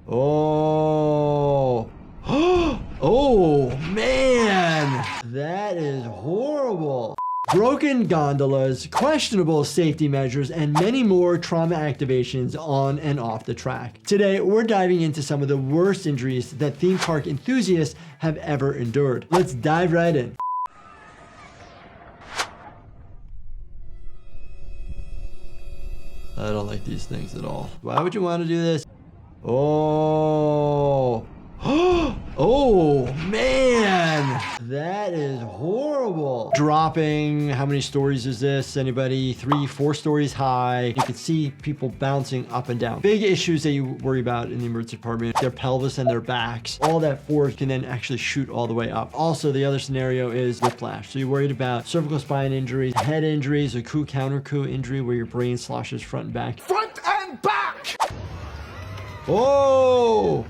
Oh. Oh, man. That is horrible. Broken gondolas, questionable safety measures, and many more trauma activations on and off the track. Today, we're diving into some of the worst injuries that theme park enthusiasts have ever endured. Let's dive right in. I don't like these things at all. Why would you want to do this? Oh. Oh, man. That is horrible. Dropping, how many stories is this? Anybody? 3, 4 stories high. You can see people bouncing up and down. Big issues that you worry about in the emergency department, their pelvis and their backs. All that force can then actually shoot all the way up. Also, the other scenario is whiplash. So you're worried about cervical spine injuries, head injuries, a coup counter coup injury where your brain sloshes front and back. Front and back! Oh!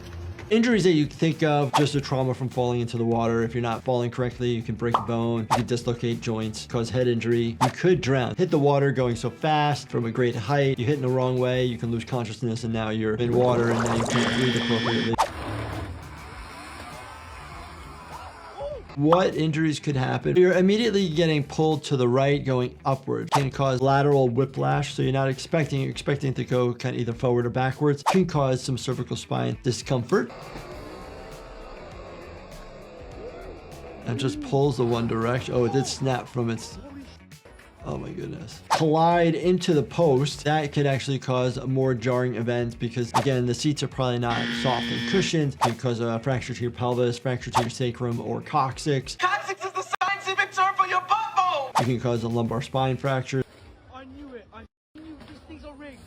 Injuries that you think of, just a trauma from falling into the water. If you're not falling correctly, you can break a bone, you can dislocate joints, cause head injury. You could drown. Hit the water going so fast from a great height. You hit in the wrong way, you can lose consciousness, and now you're in water and then you can't breathe appropriately. What injuries could happen? You're immediately getting pulled to the right, going upward. Can cause lateral whiplash, so you're expecting it to go kind of either forward or backwards. Can cause some cervical spine discomfort. And just pulls the one direction. Oh, it did snap from its... Oh my goodness. Collide into the post. That could actually cause more jarring events because, again, the seats are probably not soft and cushioned. It could cause a fracture to your pelvis, fracture to your sacrum, or coccyx. Coccyx is the scientific term for your butthole! You can cause a lumbar spine fracture. I knew it. I knew these things are rigged.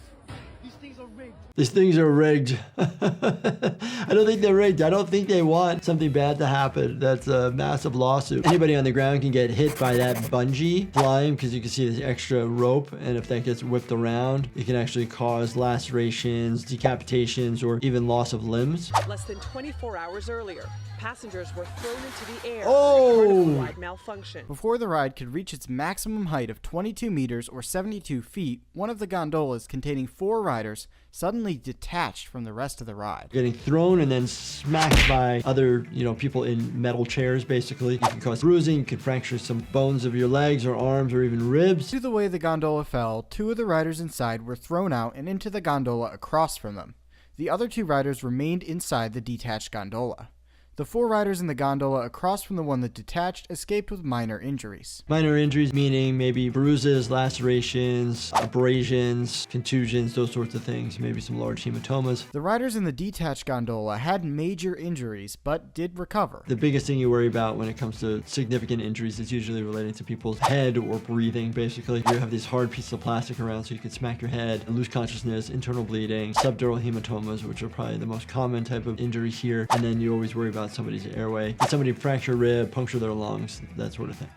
These things are rigged. These things are rigged. I don't think they're rigged. I don't think they want something bad to happen. That's a massive lawsuit. Anybody on the ground can get hit by that bungee flying because you can see this extra rope, and if that gets whipped around, it can actually cause lacerations, decapitations, or even loss of limbs. Less than 24 hours earlier, passengers were thrown into the air. Oh! Carnival ride malfunction. Before the ride could reach its maximum height of 22 meters or 72 feet, one of the gondolas containing 4 riders suddenly detached from the rest of the ride. Getting thrown and then smacked by other, people in metal chairs, basically. You can cause bruising, you can fracture some bones of your legs or arms or even ribs. Due to the way the gondola fell, 2 of the riders inside were thrown out and into the gondola across from them. The other 2 riders remained inside the detached gondola. The 4 riders in the gondola across from the one that detached escaped with minor injuries. Minor injuries meaning maybe bruises, lacerations, abrasions, contusions, those sorts of things. Maybe some large hematomas. The riders in the detached gondola had major injuries, but did recover. The biggest thing you worry about when it comes to significant injuries is usually related to people's head or breathing, basically. You have these hard pieces of plastic around so you can smack your head and lose consciousness, internal bleeding, subdural hematomas, which are probably the most common type of injury here. And then you always worry about somebody's airway. Did somebody fracture a rib, puncture their lungs, that sort of thing.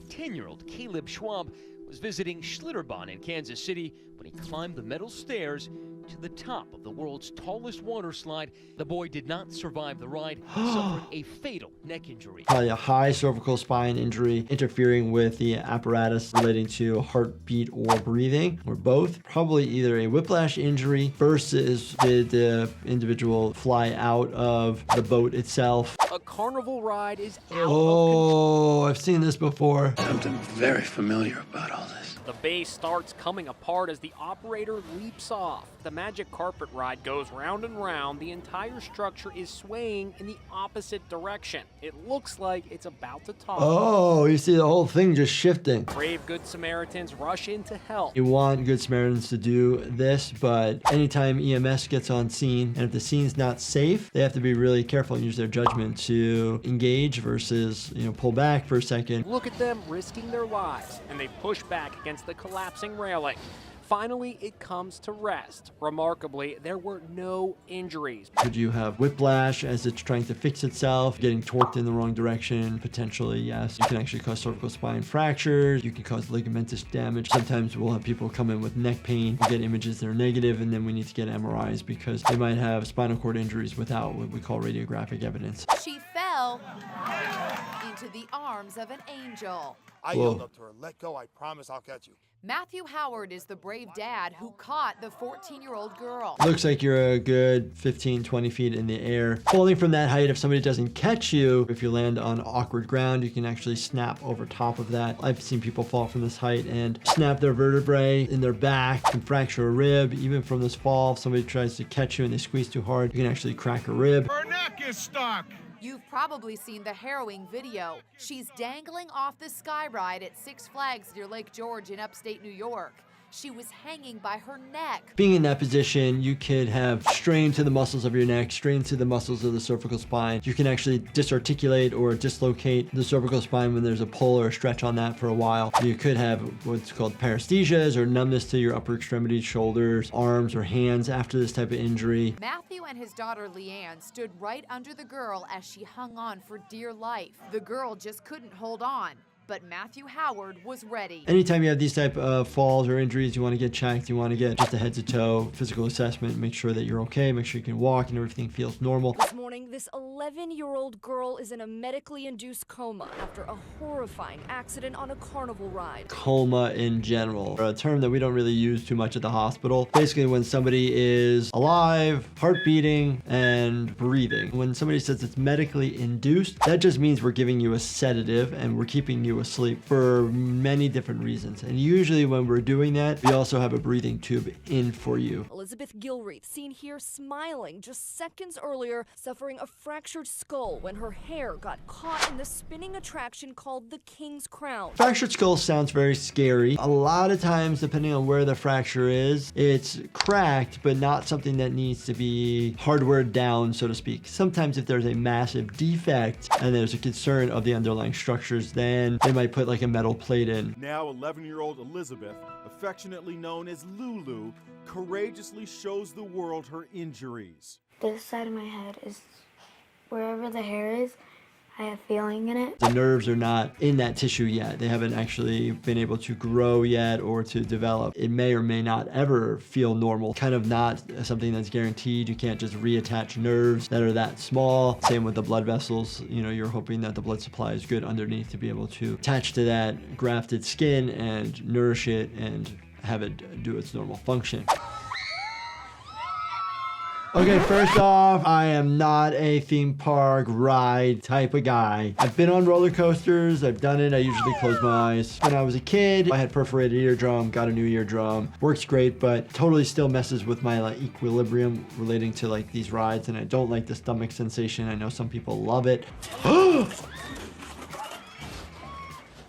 10-year-old Caleb Schwab was visiting Schlitterbahn in Kansas City when he climbed the metal stairs to the top of the world's tallest water slide. The boy did not survive the ride, suffering a fatal neck injury. Probably a high cervical spine injury interfering with the apparatus relating to heartbeat or breathing, or both. Probably either a whiplash injury versus did the individual fly out of the boat itself. A carnival ride is out of Oh, I've seen this before. Something very familiar about all this. The base starts coming apart as the operator leaps off. The magic carpet ride goes round and round. The entire structure is swaying in the opposite direction. It looks like it's about to topple. Oh, you see the whole thing just shifting. Brave Good Samaritans rush in to help. You want Good Samaritans to do this, but anytime EMS gets on scene, and if the scene's not safe, they have to be really careful and use their judgment to engage versus, pull back for a second. Look at them risking their lives, and they push back against the collapsing railing. Finally, it comes to rest. Remarkably, there were no injuries. Could you have whiplash as it's trying to fix itself, getting torqued in the wrong direction? Potentially, yes. You can actually cause cervical spine fractures. You can cause ligamentous damage. Sometimes we'll have people come in with neck pain. We get images that are negative, and then we need to get MRIs because they might have spinal cord injuries without what we call radiographic evidence. She fell into the arms of an angel. I yelled up to her, "Let go, I promise I'll catch you." Matthew Howard is the brave dad who caught the 14-year-old girl. Looks like you're a good 15, 20 feet in the air. Falling from that height, if somebody doesn't catch you, if you land on awkward ground, you can actually snap over top of that. I've seen people fall from this height and snap their vertebrae in their back, can fracture a rib. Even from this fall, if somebody tries to catch you and they squeeze too hard, you can actually crack a rib. Her neck is stuck. You've probably seen the harrowing video. She's dangling off the sky ride at Six Flags near Lake George in upstate New York. She was hanging by her neck. Being in that position, you could have strain to the muscles of your neck, strain to the muscles of the cervical spine. You can actually disarticulate or dislocate the cervical spine when there's a pull or a stretch on that for a while. You could have what's called paresthesias or numbness to your upper extremities, shoulders, arms, or hands after this type of injury. Matthew and his daughter Leanne stood right under the girl as she hung on for dear life. The girl just couldn't hold on. But Matthew Howard was ready. Anytime you have these type of falls or injuries, you want to get checked, you want to get just a head to toe physical assessment, make sure that you're okay, make sure you can walk and everything feels normal. This morning, this 11-year-old girl is in a medically induced coma after a horrifying accident on a carnival ride. Coma in general, a term that we don't really use too much at the hospital. Basically, when somebody is alive, heart beating, and breathing. When somebody says it's medically induced, that just means we're giving you a sedative and we're keeping you asleep for many different reasons. And usually when we're doing that, we also have a breathing tube in for you. Elizabeth Gilreath, seen here smiling just seconds earlier, suffering a fractured skull when her hair got caught in the spinning attraction called the King's Crown. Fractured skull sounds very scary. A lot of times, depending on where the fracture is, it's cracked, but not something that needs to be hardwared down, so to speak. Sometimes if there's a massive defect and there's a concern of the underlying structures, then they might put like a metal plate in. Now 11-year-old Elizabeth, affectionately known as Lulu, courageously shows the world her injuries. This side of my head is wherever the hair is, I have feeling in it. The nerves are not in that tissue yet. They haven't actually been able to grow yet or to develop. It may or may not ever feel normal. Kind of not something that's guaranteed. You can't just reattach nerves that are that small. Same with the blood vessels. You know, you're hoping that the blood supply is good underneath to be able to attach to that grafted skin and nourish it and have it do its normal function. Okay, first off, I am not a theme park ride type of guy. I've been on roller coasters, I've done it, I usually close my eyes. When I was a kid, I had perforated eardrum, got a new eardrum. Works great, but totally still messes with my like equilibrium relating to like these rides, and I don't like the stomach sensation. I know some people love it.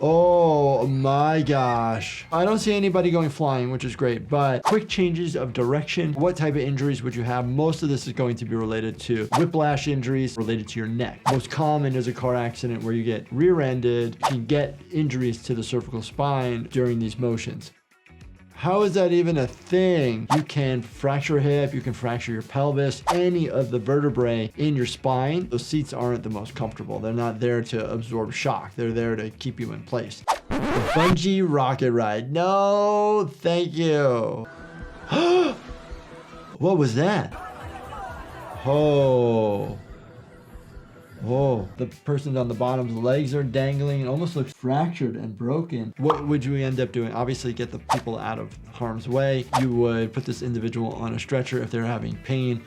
Oh my gosh. I don't see anybody going flying, which is great, but quick changes of direction. What type of injuries would you have? Most of this is going to be related to whiplash injuries related to your neck. Most common is a car accident where you get rear-ended. You can get injuries to the cervical spine during these motions. How is that even a thing? You can fracture a hip, you can fracture your pelvis, any of the vertebrae in your spine. Those seats aren't the most comfortable. They're not there to absorb shock. They're there to keep you in place. The bungee rocket ride. No, thank you. What was that? Oh. Whoa, the person on the bottom's legs are dangling. It almost looks fractured and broken. What would you end up doing? Obviously, get the people out of harm's way. You would put this individual on a stretcher if they're having pain.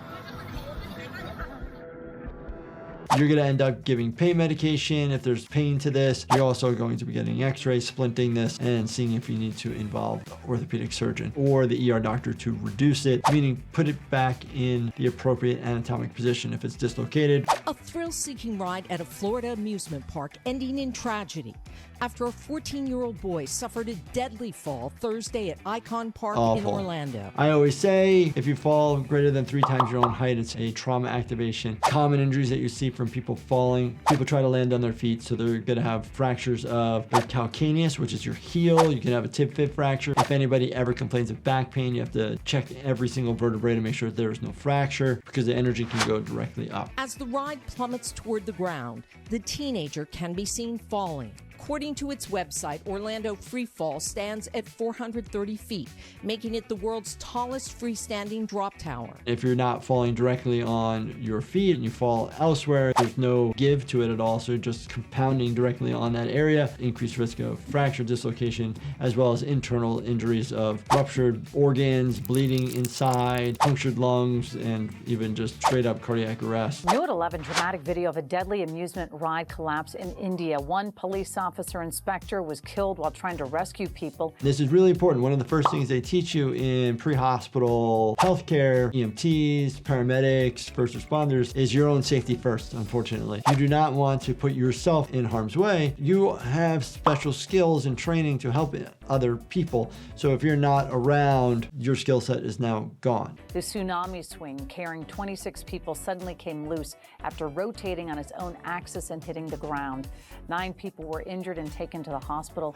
You're going to end up giving pain medication if there's pain to this. You're also going to be getting x-rays, splinting this, and seeing if you need to involve the orthopedic surgeon or the ER doctor to reduce it, meaning put it back in the appropriate anatomic position if it's dislocated. A thrill-seeking ride at a Florida amusement park ending in tragedy after a 14-year-old boy suffered a deadly fall Thursday at Icon Park in Orlando. I always say if you fall greater than 3 times your own height, it's a trauma activation. Common injuries that you see from people falling, people try to land on their feet, so they're going to have fractures of their calcaneus, which is your heel. You can have a tib-fib fracture. If anybody ever complains of back pain, you have to check every single vertebrae to make sure that there is no fracture because the energy can go directly up. As the ride plummets toward the ground, the teenager can be seen falling. According to its website, Orlando Freefall stands at 430 feet, making it the world's tallest freestanding drop tower. If you're not falling directly on your feet and you fall elsewhere, there's no give to it at all, so just compounding directly on that area, increased risk of fracture, dislocation, as well as internal injuries of ruptured organs, bleeding inside, punctured lungs, and even just straight up cardiac arrest. New at 11, dramatic video of a deadly amusement ride collapse in India. One police officer inspector was killed while trying to rescue people. This is really important. One of the first things they teach you in pre-hospital healthcare, EMTs, paramedics, first responders, is your own safety first, unfortunately. You do not want to put yourself in harm's way. You have special skills and training to help other people. So if you're not around, your skill set is now gone. The tsunami swing carrying 26 people suddenly came loose after rotating on its own axis and hitting the ground. 9 people were injured and taken to the hospital.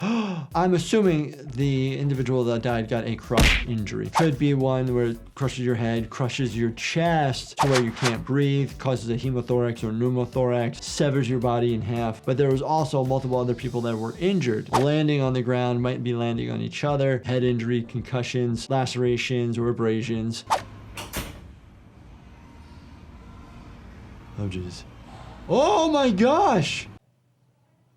I'm assuming the individual that died got a crush injury. Could be one where it crushes your head, crushes your chest to where you can't breathe, causes a hemothorax or pneumothorax, severs your body in half. But there was also multiple other people that were injured. Landing on the ground, might be landing on each other, head injury, concussions, lacerations, or abrasions. Oh, jeez. Oh my gosh!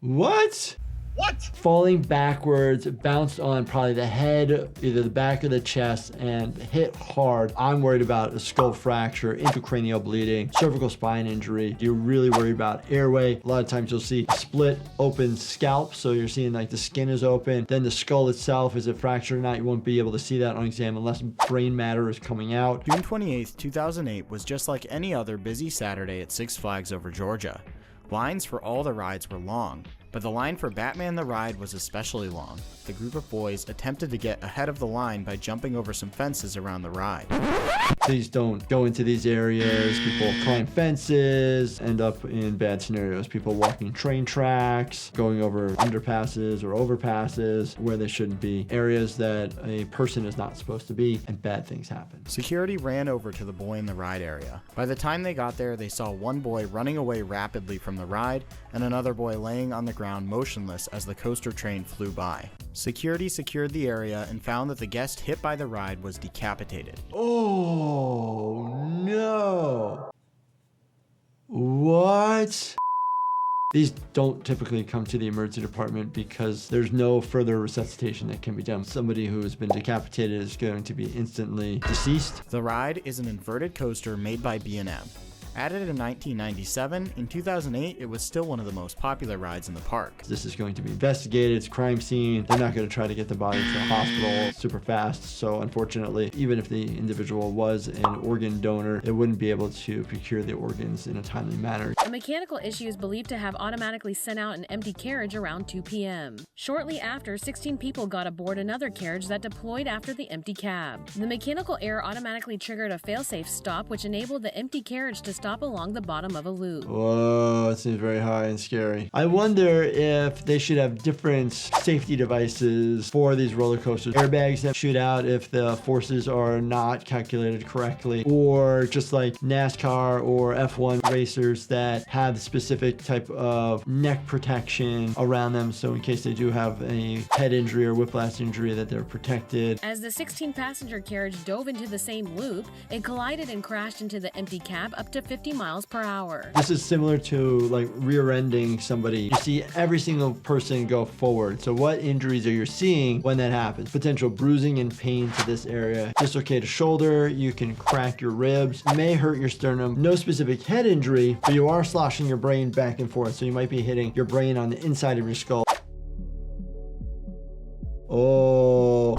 What? What? Falling backwards, bounced on probably the head, either the back of the chest, and hit hard. I'm worried about a skull fracture, intracranial bleeding, cervical spine injury. You're really worried about airway. A lot of times you'll see split open scalp, so you're seeing like the skin is open. Then the skull itself, is it fractured or not? You won't be able to see that on exam unless brain matter is coming out. June 28, 2008 was just like any other busy Saturday at Six Flags over Georgia. Lines for all the rides were long, but the line for Batman the Ride was especially long. The group of boys attempted to get ahead of the line by jumping over some fences around the ride. Please don't go into these areas. People climb fences, end up in bad scenarios. People walking train tracks, going over underpasses or overpasses where they shouldn't be. Areas that a person is not supposed to be, and bad things happen. Security ran over to the boy in the ride area. By the time they got there, they saw one boy running away rapidly from the ride and another boy laying on the ground motionless as the coaster train flew by. Security secured the area and found that the guest hit by the ride was decapitated. Oh no! What? These don't typically come to the emergency department because there's no further resuscitation that can be done. Somebody who has been decapitated is going to be instantly deceased. The ride is an inverted coaster made by B&M. Added in 1997, in 2008, it was still one of the most popular rides in the park. This is going to be investigated. It's a crime scene. They're not going to try to get the body to the hospital super fast. So unfortunately, even if the individual was an organ donor, it wouldn't be able to procure the organs in a timely manner. A mechanical issue is believed to have automatically sent out an empty carriage around 2 p.m. Shortly after, 16 people got aboard another carriage that deployed after the empty cab. The mechanical error automatically triggered a failsafe stop, which enabled the empty carriage to stop along the bottom of a loop. Whoa, it seems very high and scary. I wonder if they should have different safety devices for these roller coasters. Airbags that shoot out if the forces are not calculated correctly, or just like NASCAR or F1 racers that have specific type of neck protection around them, so in case they do have a head injury or whiplash injury that they're protected. As the 16-passenger carriage dove into the same loop, it collided and crashed into the empty cab up to 50 miles per hour. This is similar to like rear-ending somebody. You see every single person go forward. So what injuries are you seeing when that happens? Potential bruising and pain to this area. Dislocated shoulder, you can crack your ribs, may hurt your sternum. No specific head injury, but you are sloshing your brain back and forth. So you might be hitting your brain on the inside of your skull. Oh.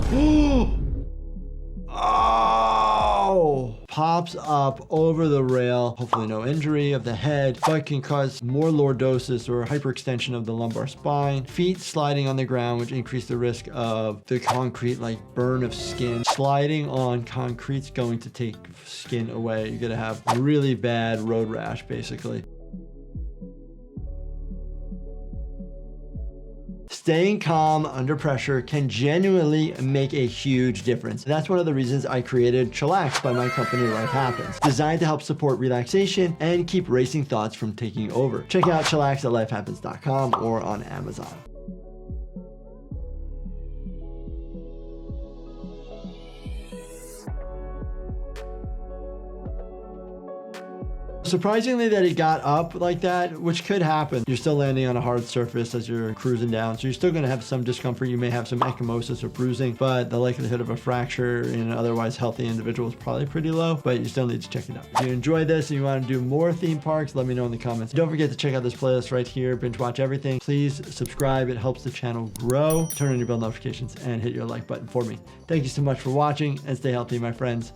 Oh! Pops up over the rail. Hopefully no injury of the head, but can cause more lordosis or hyperextension of the lumbar spine. Feet sliding on the ground, which increase the risk of the concrete like burn of skin. Sliding on concrete's going to take skin away. You're gonna have really bad road rash basically. Staying calm under pressure can genuinely make a huge difference. That's one of the reasons I created Chillax by my company Life Happens, designed to help support relaxation and keep racing thoughts from taking over. Check out Chillax at lifehappens.com or on Amazon. Surprisingly that it got up like that, which could happen. You're still landing on a hard surface as you're cruising down, so you're still gonna have some discomfort. You may have some ecchymosis or bruising, but the likelihood of a fracture in an otherwise healthy individual is probably pretty low, but you still need to check it out. If you enjoyed this and you want to do more theme parks, let me know in the comments. Don't forget to check out this playlist right here, binge watch everything. Please subscribe, it helps the channel grow. Turn on your bell notifications and hit your like button for me. Thank you so much for watching, and stay healthy, my friends.